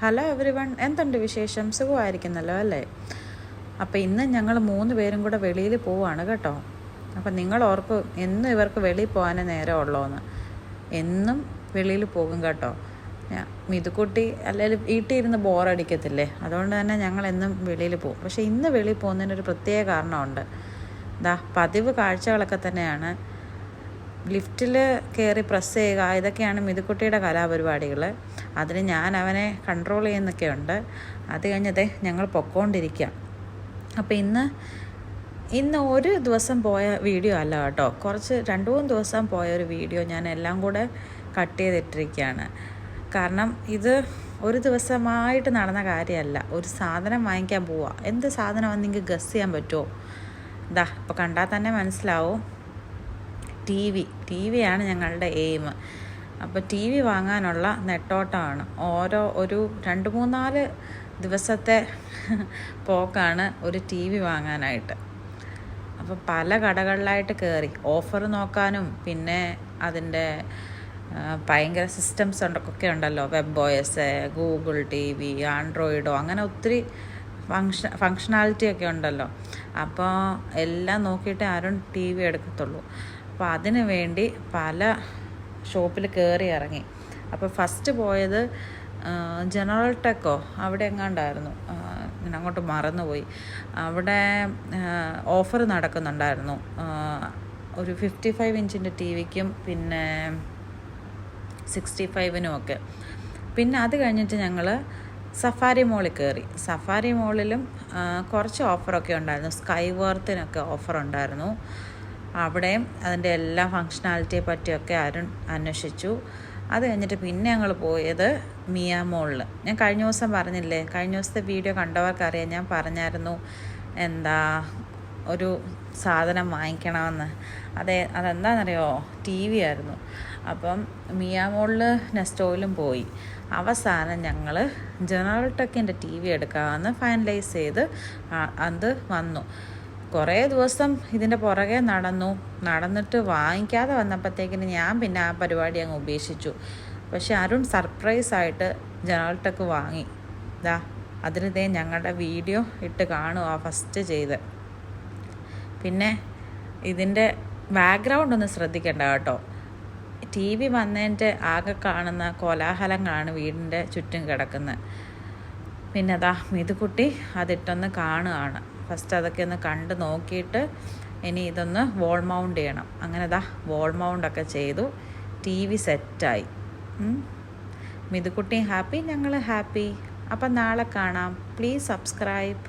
Hello every one, എന്തുണ്ട് വിശേഷം? സുഖമായിരിക്കുന്നല്ലോ അല്ലേ? അപ്പോൾ ഇന്ന് ഞങ്ങൾ 3 പേരും കൂടെ വെളിയിൽ പോവാണ് കേട്ടോ. അപ്പം നിങ്ങൾ ഓർക്കും എന്നും ഇവർക്ക് വെളിയിൽ പോകാനേ നേരമുള്ളൂന്ന്. എന്നും വെളിയിൽ പോകും കേട്ടോ. മിതുക്കുട്ടി അല്ലെങ്കിൽ വീട്ടിൽ ഇരുന്ന് ബോറടിക്കത്തില്ലേ, അതുകൊണ്ട് തന്നെ ഞങ്ങൾ എന്നും വെളിയിൽ പോകും. പക്ഷേ ഇന്ന് വെളിയിൽ പോകുന്നതിനൊരു പ്രത്യേക കാരണമുണ്ട്. പതിവ് കാഴ്ചകളൊക്കെ തന്നെയാണ്. ലിഫ്റ്റിൽ കയറി പ്രസ് ചെയ്യുക, ഇതൊക്കെയാണ് മിതുക്കുട്ടിയുടെ കലാപരിപാടികൾ. അതിന് ഞാൻ അവനെ കൺട്രോൾ ചെയ്യുന്നൊക്കെ ഉണ്ട്. അത് കഴിഞ്ഞതേ ഞങ്ങൾ പൊക്കോണ്ടിരിക്കാം. അപ്പോൾ ഇന്ന് ഒരു ദിവസം പോയ വീഡിയോ അല്ല കേട്ടോ, കുറച്ച് 2-3 ദിവസം പോയ ഒരു വീഡിയോ ഞാൻ എല്ലാം കൂടെ കട്ട് ചെയ്തിട്ടിരിക്കുകയാണ്. കാരണം ഇത് ഒരു ദിവസമായിട്ട് നടന്ന കാര്യമല്ല. ഒരു സാധനം വാങ്ങിക്കാൻ പോവുക. എന്ത് സാധനമാണെന്ന് നിങ്ങൾക്ക് ഗസ് ചെയ്യാൻ പറ്റുമോ? ഇപ്പോൾ കണ്ടാൽ തന്നെ മനസ്സിലാവും. ടി വിയാണ് ഞങ്ങളുടെ എയിം. അപ്പോൾ ടി വി വാങ്ങാനുള്ള നെട്ടോട്ടമാണ്. ഒരു 2-3-4 ദിവസത്തെ പോക്കാണ് ഒരു ടി വി വാങ്ങാനായിട്ട്. അപ്പോൾ പല കടകളിലായിട്ട് കയറി ഓഫർ നോക്കാനും, പിന്നെ അതിൻ്റെ ഭയങ്കര സിസ്റ്റംസ് ഒക്കെ ഉണ്ടല്ലോ, WebOS, ഗൂഗിൾ TV, ആൻഡ്രോയിഡോ, അങ്ങനെ ഒത്തിരി ഫങ്ഷണാലിറ്റി ഒക്കെ ഉണ്ടല്ലോ. അപ്പോൾ എല്ലാം നോക്കിയിട്ട് ആരും ടി വി എടുക്കത്തുള്ളൂ. അപ്പോൾ അതിന് വേണ്ടി പല ഷോപ്പിൽ കയറി ഇറങ്ങി. അപ്പോൾ ഫസ്റ്റ് പോയത് ജനറൽ ടെക്കോ അവിടെ എങ്ങാണ്ടായിരുന്നു, ഞാൻ അങ്ങോട്ട് മറന്നുപോയി. അവിടെ ഓഫർ നടക്കുന്നുണ്ടായിരുന്നു, ഒരു 55 ഇഞ്ചിൻ്റെ ടി വിക്കും പിന്നെ 65-നും ഒക്കെ. പിന്നെ അത് കഴിഞ്ഞിട്ട് ഞങ്ങൾ സഫാരി മോളിൽ കയറി. സഫാരി മോളിലും കുറച്ച് ഓഫറൊക്കെ ഉണ്ടായിരുന്നു. സ്കൈ വർത്തിനൊക്കെ ഓഫർ ഉണ്ടായിരുന്നു. അവിടെയും അതിൻ്റെ എല്ലാ ഫങ്ഷണാലിറ്റിയെ പറ്റിയൊക്കെ അരുൺ അന്വേഷിച്ചു. അത് കഴിഞ്ഞിട്ട് പിന്നെ ഞങ്ങൾ പോയത് മിയ മോളിൽ. ഞാൻ കഴിഞ്ഞ ദിവസം പറഞ്ഞില്ലേ, കഴിഞ്ഞ ദിവസത്തെ വീഡിയോ കണ്ടവർക്കറിയാം, ഞാൻ പറഞ്ഞായിരുന്നു ഒരു സാധനം വാങ്ങിക്കണമെന്ന്. അതെന്താണെന്നറിയോ? ടി വി ആയിരുന്നു. അപ്പം മിയ മോളിൽ നെസ്റ്റോയിലും പോയി. അവസാനം ഞങ്ങൾ ജനറൽ ടെക്കിൻ്റെ ടി വി എടുക്കാമെന്ന് ഫൈനലൈസ് ചെയ്ത് അത് വന്നു. കുറേ ദിവസം ഇതിൻ്റെ പുറകെ നടന്നിട്ട് വാങ്ങിക്കാതെ വന്നപ്പോഴത്തേക്കിന് ഞാൻ പിന്നെ ആ പരിപാടി അങ്ങ് ഉപേക്ഷിച്ചു. പക്ഷെ അരുൺ സർപ്രൈസായിട്ട് ജനറൽ ടെക്ക് വാങ്ങി. അതിലിതേ ഞങ്ങളുടെ വീഡിയോ ഇട്ട് കാണുക ഫസ്റ്റ് ചെയ്ത്. പിന്നെ ഇതിൻ്റെ ബാക്ക്ഗ്രൗണ്ട് ഒന്ന് ശ്രദ്ധിക്കേണ്ട കേട്ടോ. ടി വി വന്നതിൻ്റെ ആകെ കാണുന്ന കോലാഹലങ്ങളാണ് വീടിൻ്റെ ചുറ്റും കിടക്കുന്നത്. പിന്നെ മിതുക്കുട്ടി അതിട്ടൊന്ന് കാണുകയാണ്. ഫസ്റ്റ് അതൊക്കെ ഒന്ന് കണ്ട് നോക്കിയിട്ട് ഇനി ഇതൊന്ന് വോൾ മൗണ്ട് ചെയ്യണം. അങ്ങനെ വോൾ മൗണ്ടൊക്കെ ചെയ്തു. ടി വി സെറ്റായി. മിതുക്കുട്ടി ഹാപ്പി, ഞങ്ങൾ ഹാപ്പി. അപ്പം നാളെ കാണാം. Please subscribe.